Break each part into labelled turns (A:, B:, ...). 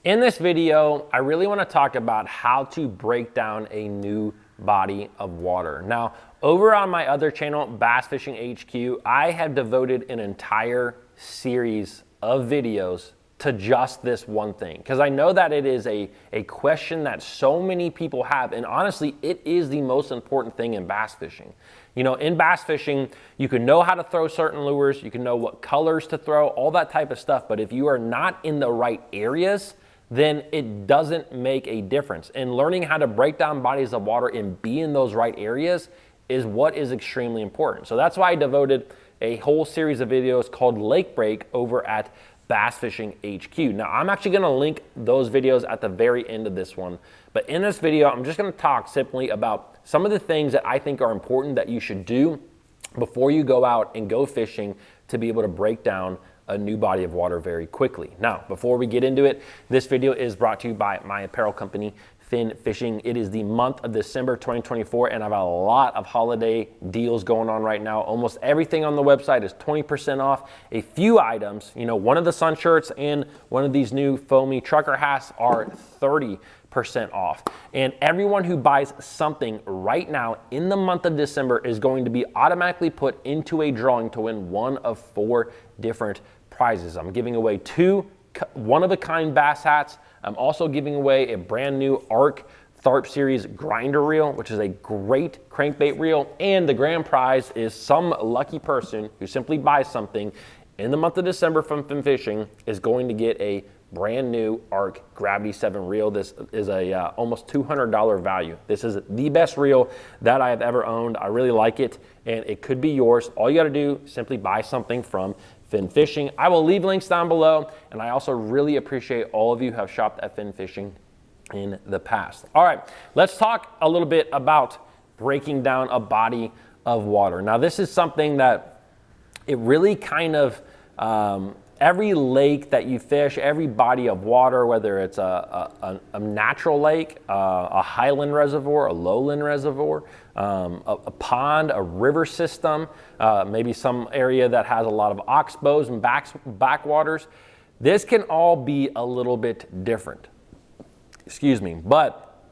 A: In this video, I really want to talk about how to break down a new body of water. Now, over on my other channel, Bass Fishing HQ, I have devoted an entire series of videos to just this one thing, because I know that it is a question that so many people have, and honestly, it is the most important thing in bass fishing. You know, in bass fishing, you can know how to throw certain lures, you can know what colors to throw, all that type of stuff, but if you are not in the right areas, then it doesn't make a difference. And learning how to break down bodies of water and be in those right areas is what is extremely important. So that's why I devoted a whole series of videos called Lake Break over at Bass Fishing HQ. Now, I'm actually gonna link those videos at the very end of this one. But in this video, I'm just gonna talk simply about some of the things that I think are important that you should do before you go out and go fishing to be able to break down a new body of water very quickly. Now, before we get into it, this video is brought to you by my apparel company, Fin Fishing. It is the month of December 2024, and I've got a lot of holiday deals going on right now. Almost everything on the website is 20% off. A few items, you know, one of the sun shirts and one of these new foamy trucker hats are 30% off. And everyone who buys something right now in the month of December is going to be automatically put into a drawing to win one of 4 different prizes. I'm giving away 2 one-of-a-kind bass hats. I'm also giving away a brand new ARC Tharp Series grinder reel, which is a great crankbait reel. And the grand prize is some lucky person who simply buys something in the month of December from Fin Fishing is going to get a brand new ARC Gravity 7 reel. This is a almost $200 value. This is the best reel that I have ever owned. I really like it, and it could be yours. All you got to do, simply buy something from Fin Fishing. I will leave links down below, and I also really appreciate all of you who have shopped at Fin Fishing in the past. All right, let's talk a little bit about breaking down a body of water. Now, this is something that it really kind of, every lake that you fish, every body of water, whether it's a natural lake, a highland reservoir, a lowland reservoir, a pond, a river system, maybe some area that has a lot of oxbows and backwaters, this can all be a little bit different. Excuse me, but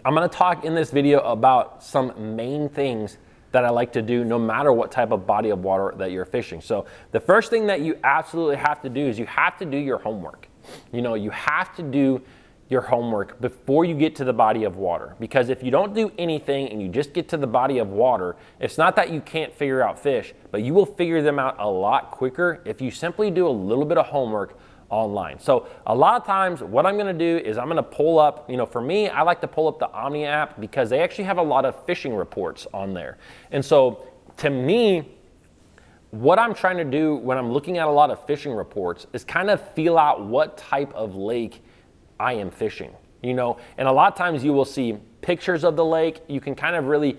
A: I'm gonna talk in this video about some main things that I like to do no matter what type of body of water that you're fishing. So the first thing that you absolutely have to do is you have to do your homework. You know, you have to do your homework before you get to the body of water, because if you don't do anything and you just get to the body of water, it's not that you can't figure out fish, but you will figure them out a lot quicker if you simply do a little bit of homework online. So a lot of times what I'm gonna do is I'm gonna pull up, you know, for me, I like to pull up the Omni app because they actually have a lot of fishing reports on there. And so to me, what I'm trying to do when I'm looking at a lot of fishing reports is kind of feel out what type of lake I am fishing, you know, and a lot of times you will see pictures of the lake. You can kind of really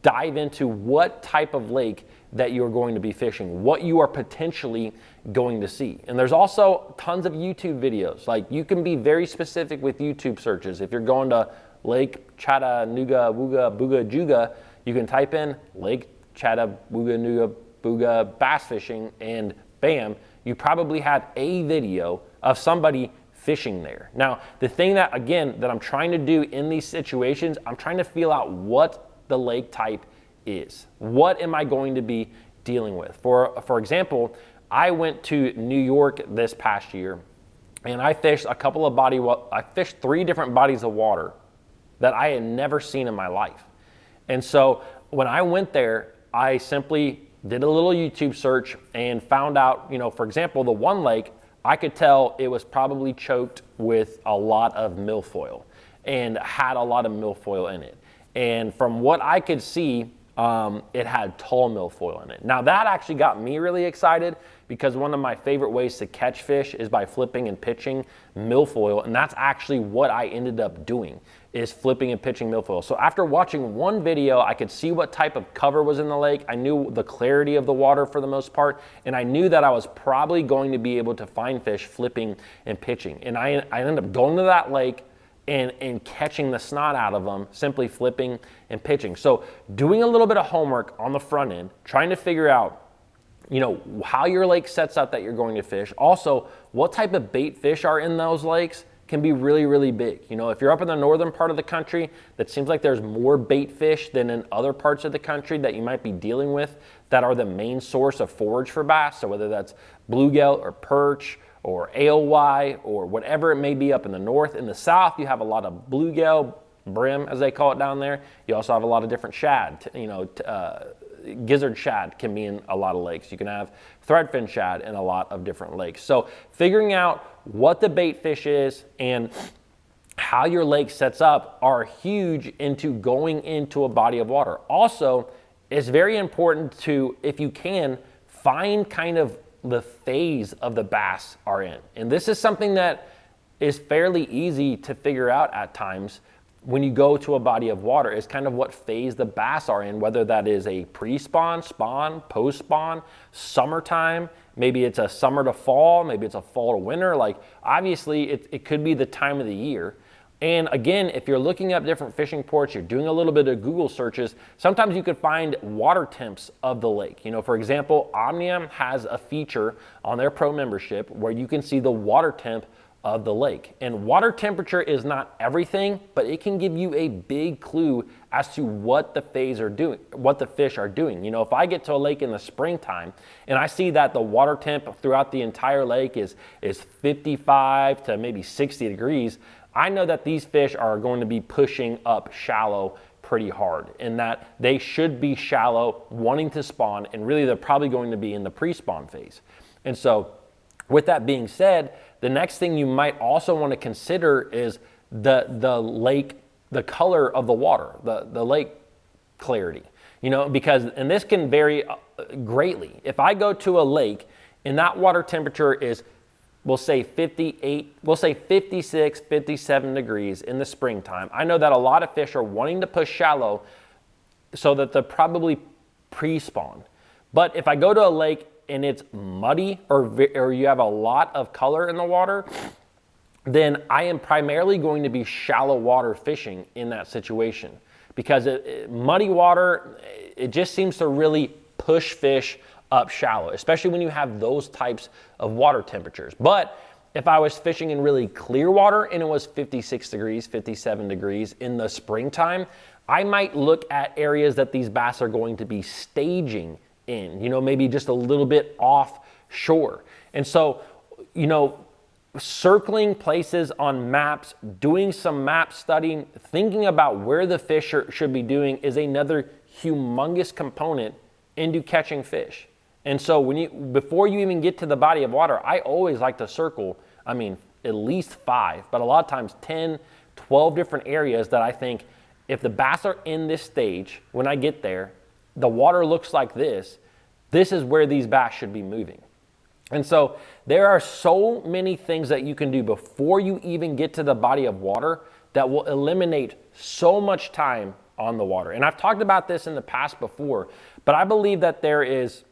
A: dive into what type of lake that you're going to be fishing, what you are potentially going to see. And there's also tons of YouTube videos. Like, you can be very specific with YouTube searches. If you're going to Lake Chattanooga, Wooga, Booga, Juga, you can type in Lake Chattanooga, Nooga, Booga bass fishing, and bam, you probably have a video of somebody fishing there. Now, the thing that, again, that I'm trying to do in these situations, I'm trying to feel out what the lake type is. What am I going to be dealing with? For example, I went to New York this past year, and I fished I fished 3 different bodies of water that I had never seen in my life. And so when I went there, I simply did a little YouTube search and found out, you know, for example, the one lake, I could tell it was probably choked with a lot of milfoil and had a lot of milfoil in it. And from what I could see, it had tall milfoil in it. Now, that actually got me really excited, because one of my favorite ways to catch fish is by flipping and pitching milfoil, and that's actually what I ended up doing, is flipping and pitching milfoil. So after watching one video, I could see what type of cover was in the lake. I knew the clarity of the water for the most part, and I knew that I was probably going to be able to find fish flipping and pitching. And I ended up going to that lake and catching the snot out of them, simply flipping and pitching. So doing a little bit of homework on the front end, trying to figure out you know, how your lake sets up that you're going to fish. Also, what type of bait fish are in those lakes can be really, really big. You know, if you're up in the northern part of the country, that seems like there's more bait fish than in other parts of the country that you might be dealing with that are the main source of forage for bass. So whether that's bluegill or perch or AOY or whatever it may be up in the north. In the south, you have a lot of bluegill, brim as they call it down there. You also have a lot of different shad, you know, gizzard shad can be in a lot of lakes. You can have threadfin shad in a lot of different lakes. So figuring out what the bait fish is and how your lake sets up are huge into going into a body of water. Also, it's very important to, if you can, find kind of the phase of the bass are in. And this is something that is fairly easy to figure out at times when you go to a body of water, is kind of what phase the bass are in, whether that is a pre-spawn, spawn, post-spawn, summertime, maybe it's a summer to fall, maybe it's a fall to winter. Like obviously it could be the time of the year. And again, if you're looking up different fishing ports, you're doing a little bit of Google searches, sometimes you could find water temps of the lake. You know, for example, Omnium has a feature on their pro membership where you can see the water temp of the lake. And water temperature is not everything, but it can give you a big clue as to what the fish are doing. You know, if I get to a lake in the springtime and I see that the water temp throughout the entire lake is 55 to maybe 60 degrees, I know that these fish are going to be pushing up shallow pretty hard, and that they should be shallow, wanting to spawn, and really they're probably going to be in the pre-spawn phase. And so with that being said, the next thing you might also want to consider is the lake, the color of the water, the lake clarity, you know, because, and this can vary greatly. If I go to a lake and that water temperature is, we'll say 58, we'll say 56, 57 degrees in the springtime, I know that a lot of fish are wanting to push shallow so that they're probably pre-spawn. But if I go to a lake and it's muddy or you have a lot of color in the water, then I am primarily going to be shallow water fishing in that situation, because muddy water, it just seems to really push fish up shallow, especially when you have those types of water temperatures. But if I was fishing in really clear water and it was 56 degrees, 57 degrees in the springtime, I might look at areas that these bass are going to be staging in, you know, maybe just a little bit offshore. And so, you know, circling places on maps, doing some map studying, thinking about where the fish should be doing is another humongous component into catching fish. And so before you even get to the body of water, I always like to circle, I mean, at least 5, but a lot of times 10, 12 different areas that I think if the bass are in this stage, when I get there, the water looks like this is where these bass should be moving. And so there are so many things that you can do before you even get to the body of water that will eliminate so much time on the water. And I've talked about this in the past before, but I believe that there is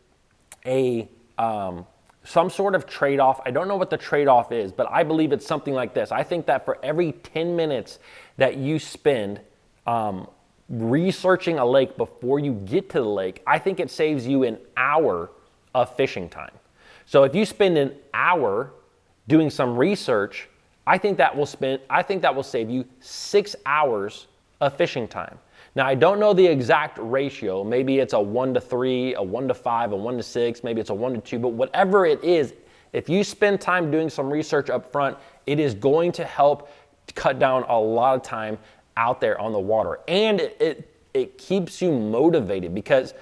A: some sort of trade-off. I don't know what the trade-off is, but I believe it's something like this. I think that for every 10 minutes that you spend researching a lake before you get to the lake, I think it saves you an hour of fishing time. So if you spend an hour doing some research, I think that will save you 6 hours of fishing time. Now, I don't know the exact ratio. Maybe it's a 1-to-3, a 1-to-5, a 1-to-6, maybe it's a 1-to-2, but whatever it is, if you spend time doing some research up front, it is going to help cut down a lot of time out there on the water. And it keeps you motivated, because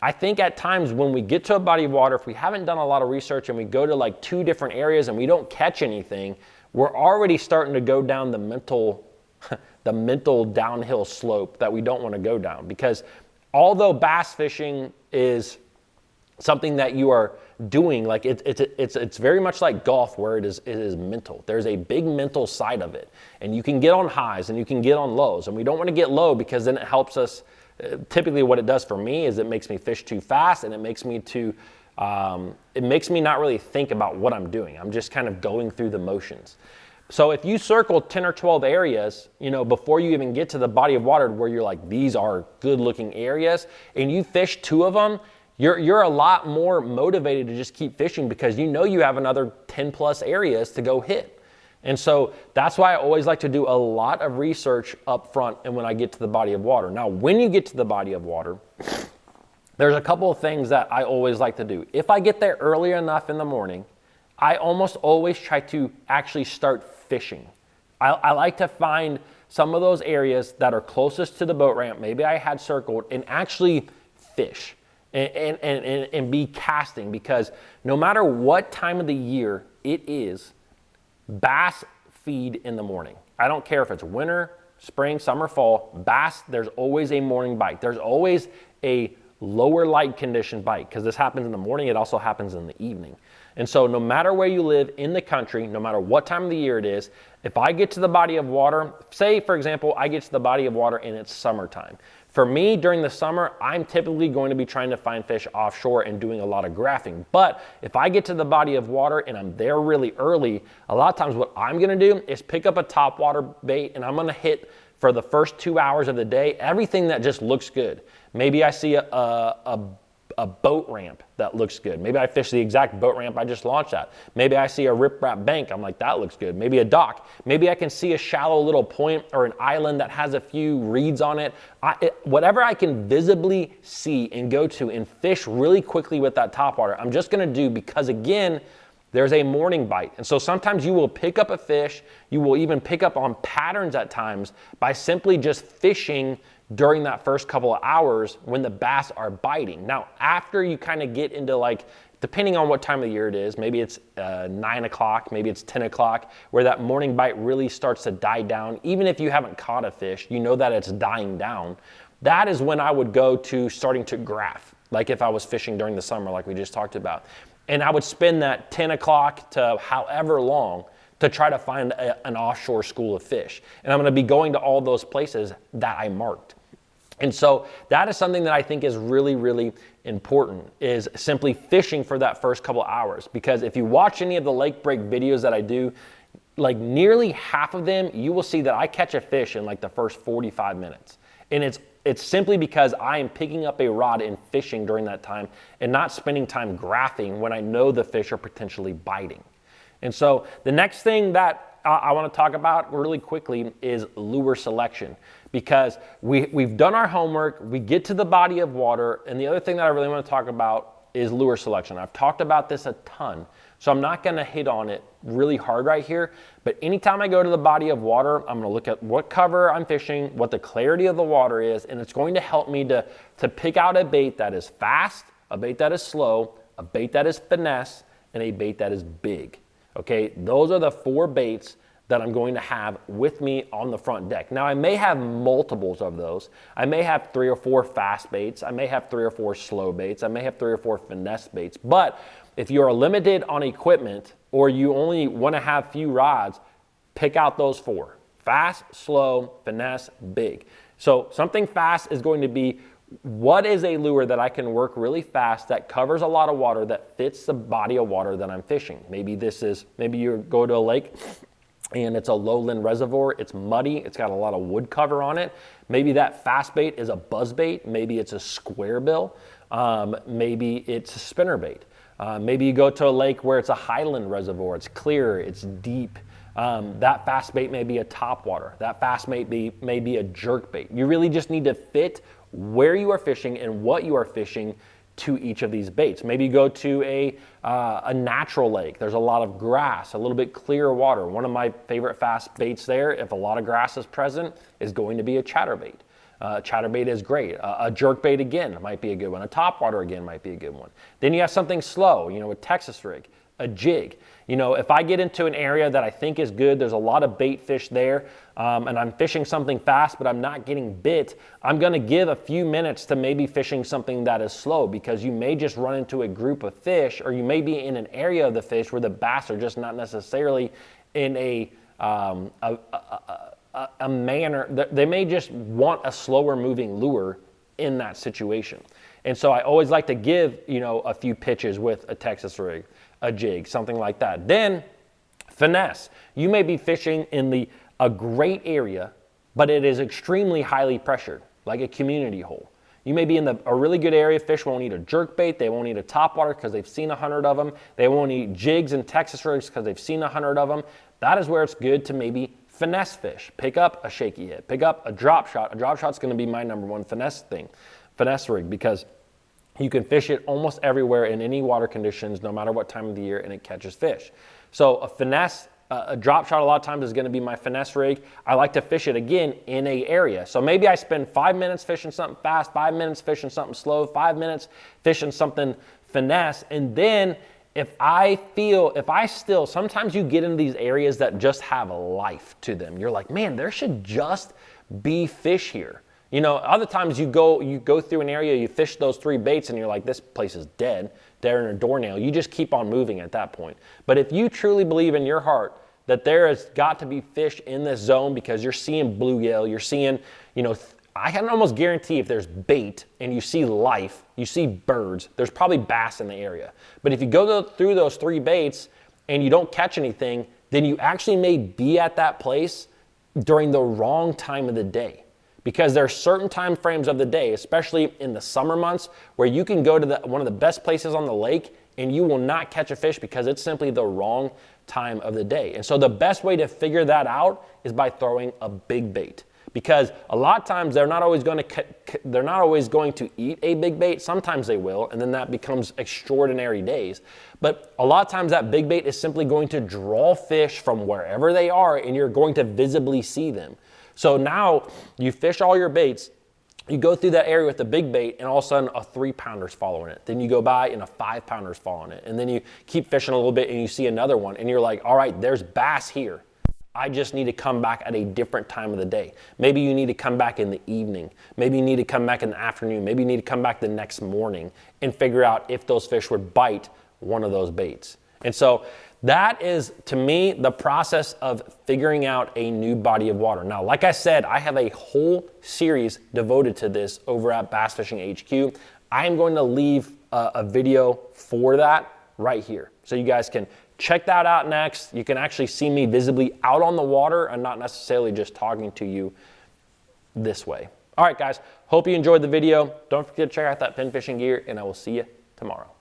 A: I think at times when we get to a body of water, if we haven't done a lot of research and we go to like 2 different areas and we don't catch anything, we're already starting to go down the mental downhill slope that we don't want to go down. Because although bass fishing is something that you are doing, like it's very much like golf, where it is mental. There's a big mental side of it, and you can get on highs and you can get on lows, and we don't want to get low, because then it helps us. Typically what it does for me is it makes me fish too fast, and it makes me not really think about what I'm doing. I'm just kind of going through the motions. So if you circle 10 or 12 areas, you know, before you even get to the body of water where you're like, these are good looking areas, and you fish 2 of them, You're a lot more motivated to just keep fishing because you know you have another 10 plus areas to go hit. And so that's why I always like to do a lot of research up front and when I get to the body of water. Now, when you get to the body of water, there's a couple of things that I always like to do. If I get there early enough in the morning, I almost always try to actually start fishing. I like to find some of those areas that are closest to the boat ramp, maybe I had circled, and actually fish and be casting, because no matter what time of the year it is, bass feed in the morning. I don't care if it's winter, spring, summer, fall, bass, there's always a morning bite. There's always a lower light condition bite, because this happens in the morning, it also happens in the evening. And so no matter where you live in the country, no matter what time of the year it is, if I get to the body of water, say for example, I get to the body of water and it's summertime. For me, during the summer, I'm typically going to be trying to find fish offshore and doing a lot of graphing. But if I get to the body of water and I'm there really early, a lot of times what I'm gonna do is pick up a topwater bait and I'm gonna hit, for the first 2 hours of the day, everything that just looks good. Maybe I see a boat ramp that looks good. Maybe I fish the exact boat ramp I just launched at. Maybe I see a riprap bank, I'm like, that looks good. Maybe a dock. Maybe I can see a shallow little point or an island that has a few reeds on it. Whatever I can visibly see and go to and fish really quickly with that topwater, I'm just gonna do, because again, there's a morning bite. And so sometimes you will pick up a fish, you will even pick up on patterns at times by simply just fishing during that first couple of hours when the bass are biting. Now, after you kind of get into, like, depending on what time of the year it is, maybe it's 9 o'clock, maybe it's 10 o'clock, where that morning bite really starts to die down. Even if you haven't caught a fish, you know that it's dying down. That is when I would go to starting to graph, like if I was fishing during the summer, like we just talked about. And I would spend that 10 o'clock to however long to try to find an offshore school of fish. And I'm gonna be going to all those places that I marked. And so that is something that I think is really, really important, is simply fishing for that first couple hours. Because if you watch any of the lake break videos that I do, like nearly half of them, you will see that I catch a fish in like the first 45 minutes. And it's simply because I am picking up a rod and fishing during that time and not spending time graphing when I know the fish are potentially biting. And so the next thing that I want to talk about really quickly is lure selection, because we've done our homework, we get to the body of water, and the other thing that I really want to talk about is lure selection. I've talked about this a ton, so I'm not going to hit on it really hard right here, but anytime I go to the body of water, I'm going to look at what cover I'm fishing, what the clarity of the water is, and it's going to help me to pick out a bait that is fast, a bait that is slow, a bait that is finesse, and a bait that is big. Okay, those are the 4 baits that I'm going to have with me on the front deck. Now, I may have multiples of those. I may have 3 or 4 fast baits. I may have 3 or 4 slow baits. I may have 3 or 4 finesse baits. But if you are limited on equipment or you only want to have few rods, pick out those 4. Fast, slow, finesse, big. So something fast is going to be, what is a lure that I can work really fast that covers a lot of water that fits the body of water that I'm fishing? Maybe you go to a lake and it's a lowland reservoir, it's muddy, it's got a lot of wood cover on it. Maybe that fast bait is a buzz bait, maybe it's a square bill, maybe it's a spinner bait. Maybe you go to a lake where it's a highland reservoir, it's clear, it's deep. That fast bait may be a topwater. That fast bait may be a jerk bait. You really just need to fit where you are fishing and what you are fishing to each of these baits. Maybe you go to a natural lake. There's a lot of grass, a little bit clearer water. One of my favorite fast baits there, if a lot of grass is present, is going to be a chatterbait. Chatterbait is great. A jerkbait again might be a good one. A topwater again might be a good one. Then you have something slow, a Texas rig, a jig. If I get into an area that I think is good, there's a lot of bait fish there, and I'm fishing something fast, but I'm not getting bit, I'm gonna give a few minutes to maybe fishing something that is slow, because you may just run into a group of fish, or you may be in an area of the fish where the bass are just not necessarily in a manner, they may just want a slower moving lure in that situation. And so I always like to give, a few pitches with a Texas rig, a jig, something like that. Then finesse. You may be fishing in a great area, but it is extremely highly pressured, like a community hole. You may be in a really good area. Fish won't eat a jerkbait. They won't eat a topwater because they've seen 100 of them. They won't eat jigs and Texas rigs because they've seen 100 of them. That is where it's good to maybe finesse fish. Pick up a shaky hit. Pick up a drop shot. A drop shot's going to be my #1 finesse rig, because you can fish it almost everywhere in any water conditions, no matter what time of the year, and it catches fish. So a drop shot a lot of times is going to be my finesse rig. I like to fish it again in a area. So maybe I spend 5 minutes fishing something fast, 5 minutes fishing something slow, 5 minutes fishing something finesse. And then sometimes you get into these areas that just have life to them. You're like, man, there should just be fish here. You know, other times you go through an area, you fish those 3 baits and you're like, this place is dead. They're in a doornail. You just keep on moving at that point. But if you truly believe in your heart that there has got to be fish in this zone because you're seeing bluegill, you're seeing, I can almost guarantee if there's bait and you see life, you see birds, there's probably bass in the area. But if you go through those 3 baits and you don't catch anything, then you actually may be at that place during the wrong time of the day. Because there are certain time frames of the day, especially in the summer months, where you can go to one of the best places on the lake and you will not catch a fish because it's simply the wrong time of the day. And so the best way to figure that out is by throwing a big bait. Because a lot of times they're not always going to eat a big bait. Sometimes they will, and then that becomes extraordinary days. But a lot of times that big bait is simply going to draw fish from wherever they are, and you're going to visibly see them. So now you fish all your baits, you go through that area with the big bait, and all of a sudden a 3-pounder's following it. Then you go by and a 5-pounder's following it. And then you keep fishing a little bit and you see another one, and you're like, all right, there's bass here. I just need to come back at a different time of the day. Maybe you need to come back in the evening. Maybe you need to come back in the afternoon. Maybe you need to come back the next morning and figure out if those fish would bite one of those baits. And so that is, to me, the process of figuring out a new body of water. Now, like I said, I have a whole series devoted to this over at Bass Fishing HQ. I am going to leave a video for that right here. So you guys can check that out next. You can actually see me visibly out on the water and not necessarily just talking to you this way. All right, guys, hope you enjoyed the video. Don't forget to check out that fin fishing gear, and I will see you tomorrow.